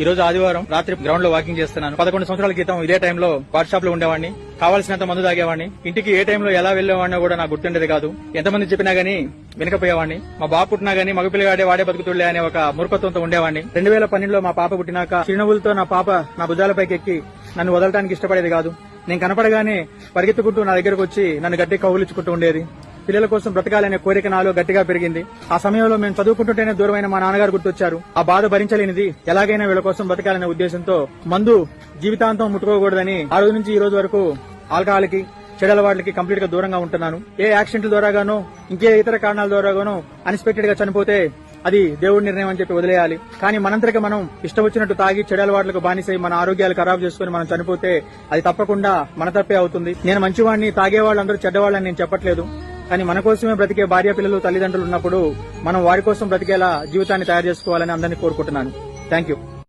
ఈ రోజు ఆదివారం రాత్రి గ్రౌండ్ లో వాకింగ్ చేస్తున్నాను. 11 సంవత్సరాల క్రితం ఇదే టైంలో వాట్సాప్ లో ఉండేవాడిని. కావాల్సినంత మందు తాగేవాడిని. ఇంటికి ఏ టైంలో ఎలా వెళ్లేవాడినో కూడా నాకు గుర్తుండేది కాదు. ఎంతమంది చెప్పినా గానీ వినకపోయేవాడిని. మా బాబు పుట్టినా గానీ మగపిల్లగాడే వాడే బతుకుతుళ్లే అనే ఒక మూర్ఖత్వంతో ఉండేవాడిని. 2012లో మా పాప పుట్టినాక చిరునవ్వులతో నా పాప నా భుజాలపైకి ఎక్కి నన్ను వదలటానికి ఇష్టపడేది కాదు. నేను కనపడగానే పరిగెత్తుకుంటూ నా దగ్గరకు వచ్చి నన్ను గట్టి కౌగులించుకుంటూ ఉండేది. పిల్లల కోసం బ్రతకాలనే కోరిక నాలో గట్టిగా పెరిగింది. ఆ సమయంలో మేము చదువుకుంటుంటేనే దూరమైన మా నాన్నగారు గుర్తొచ్చారు. ఆ బాధ భరించలేనిది ఎలాగైనా వీళ్ళ కోసం బ్రతకాలనే ఉద్దేశంతో మందు జీవితాంతం ముట్టుకోకూడదని ఆ రోజు నుంచి ఈ రోజు వరకు ఆల్కహాల్ కి చెడు వాటికి కంప్లీట్ గా దూరంగా ఉంటున్నాను. ఏ యాక్సిడెంట్ల ద్వారాగానో ఇంకే ఇతర కారణాల ద్వారాగానో అన్ఎక్స్పెక్టెడ్ గా చనిపోతే అది దేవుడి నిర్ణయం అని చెప్పి వదిలేయాలి. కానీ మనంతటిగా మనం ఇష్టం వచ్చినట్టు తాగి చెడు అలవాట్లకు బానిసై మన ఆరోగ్యాలు ఖరాబ్ చేసుకుని మనం చనిపోతే అది తప్పకుండా మన తప్పే అవుతుంది. నేను మంచివాడిని, తాగేవాళ్ళందరూ చెడ్డవాళ్ళని నేను చెప్పట్లేదు. కానీ మన కోసమే బ్రతికే భార్య పిల్లలు తల్లిదండ్రులు ఉన్నప్పుడు మనం వారి కోసం బ్రతికేలా జీవితాన్ని తయారు చేసుకోవాలని అందరినీ కోరుకుంటున్నాను. Thank you.